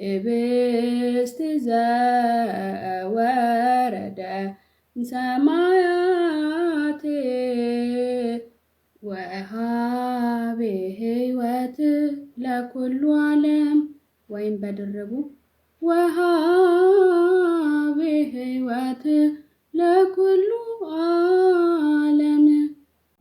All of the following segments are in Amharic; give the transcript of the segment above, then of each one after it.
ህብስት ዘወረደ ሰማያት ወሃቤ ሕይወት ለኩሉ ዓለም ወይም በድርቡ ወሃቤ ሕይወት ለኩሉ ዓለም።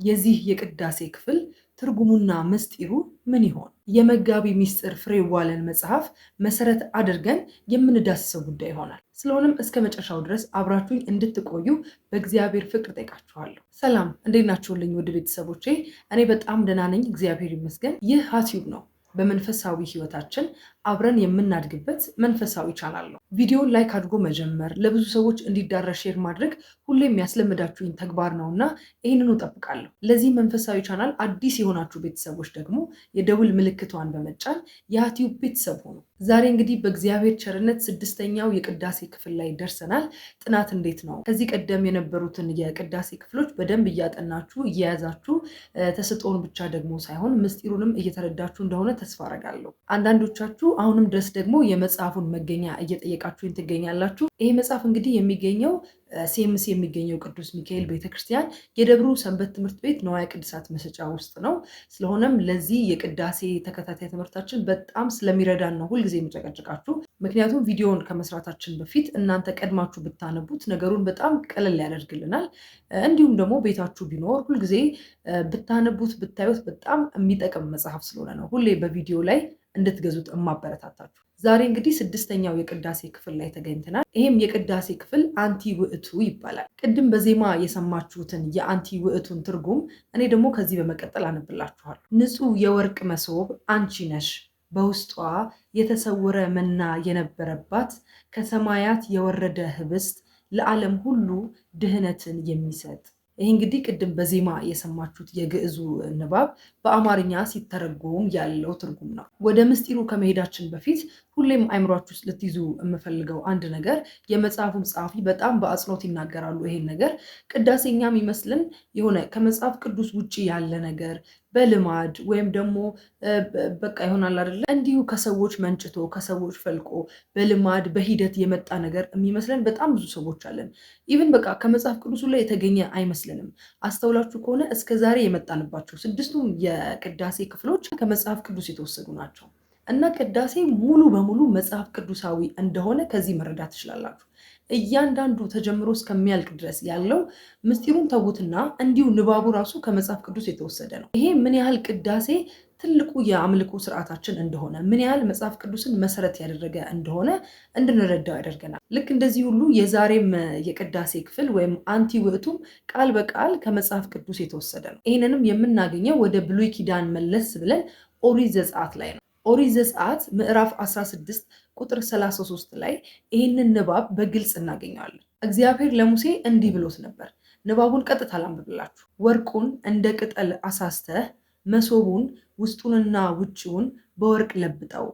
የዚህ የቅዳሴ ክፍል ትርጉሙና ምስጢሩ ምን ይሆን? የመጋቢ ምስጢር ፍሬዋለን መጽሐፍ መሰረት አድርገን የምንዳስሰው ጉዳይ ይሆናል። ስለሆነም እስከ መጨረሻው ድረስ አብራችሁኝ እንድትቆዩ በእግዚአብሔር ፍቅር ጠይቃችኋለሁ። ሰላም፣ እንዴት ናችሁልኝ ውድ ቤተሰቦቼ? እኔ በጣም ደህና ነኝ፣ እግዚአብሔር ይመስገን። ይህ ሀቲዩብ ነው። በመንፈሳዊ ህይወታችን አብረን የምናድግበት መንፈሳዊ ቻናል ነው። ቪዲዮን ላይክ አድርጎ መጀመር፣ ለብዙ ሰዎች እንዲዳረስ ሼር ማድረግ ሁሌም ያስለመዳችሁኝ ተግባር ነውና ይህንኑ እጠብቃለሁ። ለዚህ መንፈሳዊ ቻናል አዲስ የሆናችሁ ቤተሰቦች ደግሞ የደውል ምልክቷን በመጫን የሀቲዩብ ቤተሰብ ሆኑ። ዛሬ እንግዲህ በእግዚአብሔር ቸርነት 6ኛው የቅዳሴ ክፍል ላይ ደርሰናል። ጥናት እንዴት ነው? ከዚህ ቀደም የነበሩትን የቅዳሴ ክፍሎች በደንብ እያጠናችሁ እየያዛችሁ ተሰጥኦን ብቻ ደግሞ ሳይሆን ምስጢሩንም እየተረዳችሁ እንደሆነ ተስፋ አረጋለሁ። አንዳንዶቻችሁ አሁንም ድረስ ደግሞ የመጽሐፉን መገኛ እየጠየቃችሁኝ ትገኛላችሁ። ይሄ መጽሐፍ እንግዲህ የሚገኘው ሴምስ የሚገኘው ቅዱስ ሚካኤል ቤተክርስቲያን የደብሩ ሰንበት ትምህርት ቤት ንዋየ ቅድሳት መሸጫ ውስጥ ነው። ስለሆነም ለዚህ የቅዳሴ ተከታታይ ትምህርታችን በጣም ስለሚረዳን ነው ሁልጊዜ የሚጨቀጭቃችሁ። ምክንያቱም ቪዲዮውን ከመስራታችን በፊት እናንተ ቀድማችሁ ብታነቡት ነገሩን በጣም ቀለል ያደርግልናል። እንዲሁም ደግሞ ቤታችሁ ቢኖር ሁልጊዜ ብታነቡት ብታዩት በጣም የሚጠቅም መጽሐፍ ስለሆነ ነው ሁሌ በቪዲዮ ላይ እንድትገዙት እማበረታታችሁ። ዛሬ እንግዲህ 6ኛው የቅዳሴ ክፍል ላይ ተገኝተናል። ይህም የቅዳሴ ክፍል አንቲ ውእቱ ይባላል። ቅድም በዜማ የሰማችሁትን የአንቲ ውእቱን ትርጉም እኔ ደግሞ ከዚህ በመቀጠል አነብላችኋለሁ። ንጹሕ የወርቅ መሶብ አንቺ ነሽ፣ በውስጧ የተሰወረ መና የነበረባት፣ ከሰማያት የወረደ ህብስት፣ ለዓለም ሁሉ ድህነትን የሚሰጥ። ይህ እንግዲህ ቅድም በዜማ የሰማችሁት የግዕዙ ንባብ በአማርኛ ሲተረጎም ያለው ትርጉም ነው። ወደ ምስጢሩ ከመሄዳችን በፊት ሁሌም አይምሯችሁ ውስጥ ልትይዙ የምፈልገው አንድ ነገር፣ የመጽሐፉን ጸሐፊ በጣም በአጽንኦት ይናገራሉ። ይሄን ነገር ቅዳሴኛ የሚመስልን የሆነ ከመጽሐፍ ቅዱስ ውጭ ያለ ነገር በልማድ ወይም ደግሞ በቃ ይሆናል አይደለ፣ እንዲሁ ከሰዎች መንጭቶ ከሰዎች ፈልቆ በልማድ በሂደት የመጣ ነገር የሚመስለን በጣም ብዙ ሰዎች አለን። ኢቭን በቃ ከመጽሐፍ ቅዱሱ ላይ የተገኘ አይመስልንም። አስተውላችሁ ከሆነ እስከዛሬ የመጣንባቸው 6ቱም የቅዳሴ ክፍሎች ከመጽሐፍ ቅዱስ የተወሰዱ ናቸው እና ቅዳሴ ሙሉ በሙሉ መጽሐፍ ቅዱሳዊ እንደሆነ ከዚህ መረዳት ትችላላችሁ። እያንዳንዱ ተጀምሮ እስከሚያልቅ ድረስ ያለው ምስጢሩን ተዉትና እንዲሁ ንባቡ ራሱ ከመጽሐፍ ቅዱስ የተወሰደ ነው። ይሄ ምን ያህል ቅዳሴ ትልቁ የአምልኮ ስርዓታችን እንደሆነ፣ ምን ያህል መጽሐፍ ቅዱስን መሰረት ያደረገ እንደሆነ እንድንረዳው ያደርገናል። ልክ እንደዚህ ሁሉ የዛሬም የቅዳሴ ክፍል ወይም አንቲ ውእቱም ቃል በቃል ከመጽሐፍ ቅዱስ የተወሰደ ነው። ይህንንም የምናገኘው ወደ ብሉይ ኪዳን መለስ ብለን ኦሪት ዘጸአት ላይ ነው። ኦሪት ዘጸአት ምዕራፍ 16 ቁጥር 33 ላይ ይህንን ንባብ በግልጽ እናገኘዋለን። እግዚአብሔር ለሙሴ እንዲህ ብሎት ነበር። ንባቡን ቀጥታ ላንብብላችሁ። ወርቁን እንደ ቅጠል አሳስተህ መሶቡን ውስጡንና ውጭውን በወርቅ ለብጠው፣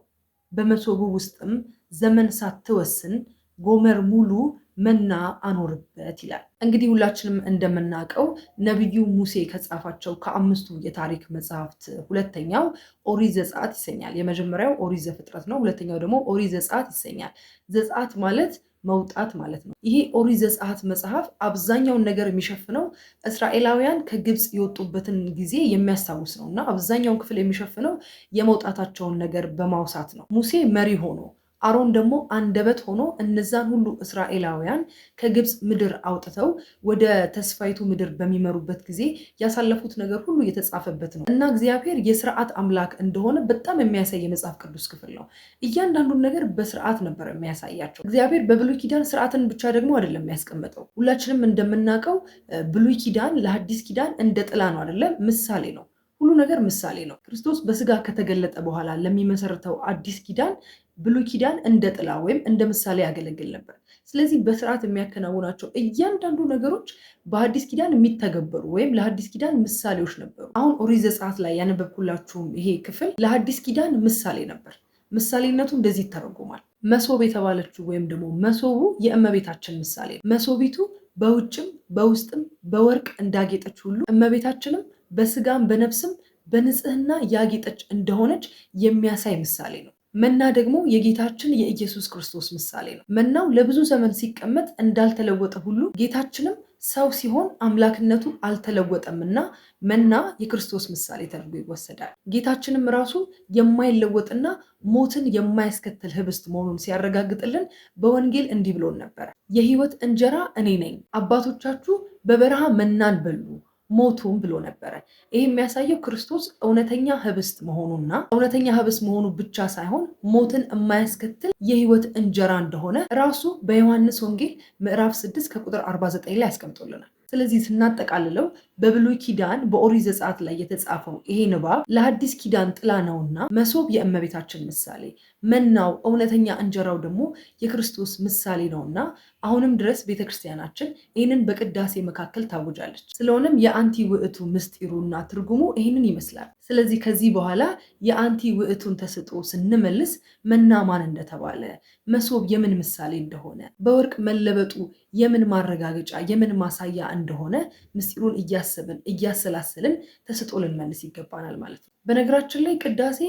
በመሶቡ ውስጥም ዘመን ሳትወስን ጎመር ሙሉ መና አኖርበት ይላል። እንግዲህ ሁላችንም እንደምናውቀው ነቢዩ ሙሴ ከጻፋቸው ከ5ቱ የታሪክ መጽሐፍት ሁለተኛው ኦሪት ዘጸአት ይሰኛል። የመጀመሪያው ኦሪት ዘፍጥረት ነው። ሁለተኛው ደግሞ ኦሪት ዘጸአት ይሰኛል። ዘጸአት ማለት መውጣት ማለት ነው። ይሄ ኦሪት ዘጸአት መጽሐፍ አብዛኛውን ነገር የሚሸፍነው እስራኤላውያን ከግብፅ የወጡበትን ጊዜ የሚያስታውስ ነው እና አብዛኛውን ክፍል የሚሸፍነው የመውጣታቸውን ነገር በማውሳት ነው። ሙሴ መሪ ሆኖ አሮን ደግሞ አንደበት ሆኖ እነዛን ሁሉ እስራኤላውያን ከግብፅ ምድር አውጥተው ወደ ተስፋይቱ ምድር በሚመሩበት ጊዜ ያሳለፉት ነገር ሁሉ የተጻፈበት ነው እና እግዚአብሔር የስርዓት አምላክ እንደሆነ በጣም የሚያሳይ የመጽሐፍ ቅዱስ ክፍል ነው። እያንዳንዱን ነገር በስርዓት ነበር የሚያሳያቸው። እግዚአብሔር በብሉይ ኪዳን ስርዓትን ብቻ ደግሞ አይደለም የሚያስቀምጠው። ሁላችንም እንደምናውቀው ብሉይ ኪዳን ለሐዲስ ኪዳን እንደ ጥላ ነው አይደለም፣ ምሳሌ ነው። ሁሉ ነገር ምሳሌ ነው። ክርስቶስ በስጋ ከተገለጠ በኋላ ለሚመሰርተው አዲስ ኪዳን ብሉይ ኪዳን እንደ ጥላ ወይም እንደ ምሳሌ ያገለግል ነበር። ስለዚህ በስርዓት የሚያከናውናቸው እያንዳንዱ ነገሮች በሐዲስ ኪዳን የሚተገበሩ ወይም ለሐዲስ ኪዳን ምሳሌዎች ነበሩ። አሁን ኦሪት ዘጸአት ላይ ያነበብኩላችሁም ይሄ ክፍል ለሐዲስ ኪዳን ምሳሌ ነበር። ምሳሌነቱ እንደዚህ ይተረጎማል። መሶብ የተባለችው ወይም ደግሞ መሶቡ የእመቤታችን ምሳሌ ነው። መሶቢቱ በውጭም በውስጥም በወርቅ እንዳጌጠች ሁሉ እመቤታችንም በስጋም በነፍስም በንጽህና ያጌጠች እንደሆነች የሚያሳይ ምሳሌ ነው። መና ደግሞ የጌታችን የኢየሱስ ክርስቶስ ምሳሌ ነው። መናው ለብዙ ዘመን ሲቀመጥ እንዳልተለወጠ ሁሉ ጌታችንም ሰው ሲሆን አምላክነቱ አልተለወጠምና መና የክርስቶስ ምሳሌ ተደርጎ ይወሰዳል። ጌታችንም ራሱ የማይለወጥና ሞትን የማያስከትል ህብስት መሆኑን ሲያረጋግጥልን በወንጌል እንዲህ ብሎን ነበር፣ የህይወት እንጀራ እኔ ነኝ፣ አባቶቻችሁ በበረሃ መናን በሉ ሞቱም ብሎ ነበረ። ይህ የሚያሳየው ክርስቶስ እውነተኛ ህብስት መሆኑና እውነተኛ ህብስት መሆኑ ብቻ ሳይሆን ሞትን የማያስከትል የህይወት እንጀራ እንደሆነ ራሱ በዮሐንስ ወንጌል ምዕራፍ 6 ከቁጥር 49 ላይ ያስቀምጦልናል። ስለዚህ ስናጠቃልለው በብሉይ ኪዳን በኦሪት ዘጸአት ላይ የተጻፈው ይሄ ንባብ ለአዲስ ኪዳን ጥላ ነውና መሶብ የእመቤታችን ምሳሌ፣ መናው እውነተኛ እንጀራው ደግሞ የክርስቶስ ምሳሌ ነውና አሁንም ድረስ ቤተክርስቲያናችን ይህንን በቅዳሴ መካከል ታውጃለች። ስለሆነም የአንቲ ውእቱ ምስጢሩና ትርጉሙ ይህንን ይመስላል። ስለዚህ ከዚህ በኋላ የአንቲ ውእቱን ተሰጥኦ ስንመልስ መና ማን እንደተባለ፣ መሶብ የምን ምሳሌ እንደሆነ፣ በወርቅ መለበጡ የምን ማረጋገጫ የምን ማሳያ እንደሆነ ምስጢሩን እያሰብን እያሰላሰልን ተሰጥኦ ልንመልስ ይገባናል ማለት ነው። በነገራችን ላይ ቅዳሴ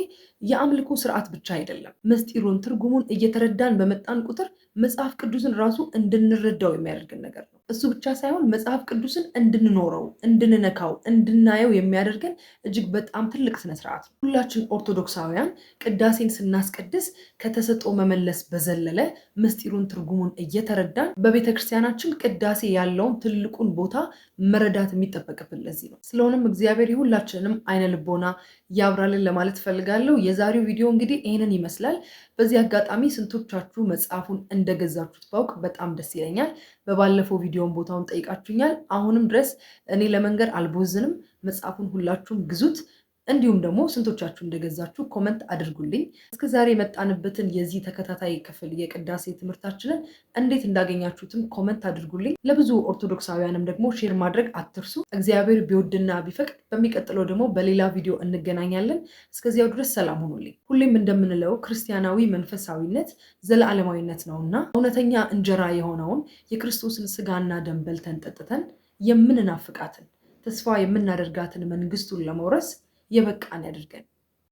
የአምልኮ ስርዓት ብቻ አይደለም። ምስጢሩን ትርጉሙን እየተረዳን በመጣን ቁጥር መጽሐፍ ቅዱስን ራሱ እንድንረዳው የሚያደርገን ነገር ነው። እሱ ብቻ ሳይሆን መጽሐፍ ቅዱስን እንድንኖረው፣ እንድንነካው፣ እንድናየው የሚያደርገን እጅግ በጣም ትልቅ ስነስርዓት ነው። ሁላችን ኦርቶዶክሳውያን ቅዳሴን ስናስቀድስ ከተሰጥኦ መመለስ በዘለለ ምስጢሩን ትርጉሙን እየተረዳን በቤተክርስቲያናችን ቅዳሴ ያለውን ትልቁን ቦታ መረዳት የሚጠበቅብን ለዚህ ነው። ስለሆነም እግዚአብሔር የሁላችንም አይነ ልቦና ያብራልን ለማለት ፈልጋለሁ። የዛሬው ቪዲዮ እንግዲህ ይህንን ይመስላል። በዚህ አጋጣሚ ስንቶቻችሁ መጽሐፉን እንደገዛችሁት ባውቅ በጣም ደስ ይለኛል። በባለፈው ቪዲዮን ቦታውን ጠይቃችሁኛል። አሁንም ድረስ እኔ ለመንገር አልቦዝንም። መጽሐፉን ሁላችሁም ግዙት። እንዲሁም ደግሞ ስንቶቻችሁ እንደገዛችሁ ኮመንት አድርጉልኝ። እስከዛሬ የመጣንበትን የዚህ ተከታታይ ክፍል የቅዳሴ ትምህርታችንን እንዴት እንዳገኛችሁትም ኮመንት አድርጉልኝ። ለብዙ ኦርቶዶክሳውያንም ደግሞ ሼር ማድረግ አትርሱ። እግዚአብሔር ቢወድና ቢፈቅድ በሚቀጥለው ደግሞ በሌላ ቪዲዮ እንገናኛለን። እስከዚያው ድረስ ሰላም ሁኑልኝ። ሁሌም እንደምንለው ክርስቲያናዊ መንፈሳዊነት ዘለዓለማዊነት ነውና እውነተኛ እንጀራ የሆነውን የክርስቶስን ስጋና ደም በልተን ጠጥተን የምንናፍቃትን ተስፋ የምናደርጋትን መንግስቱን ለመውረስ የበቃን ያድርገን።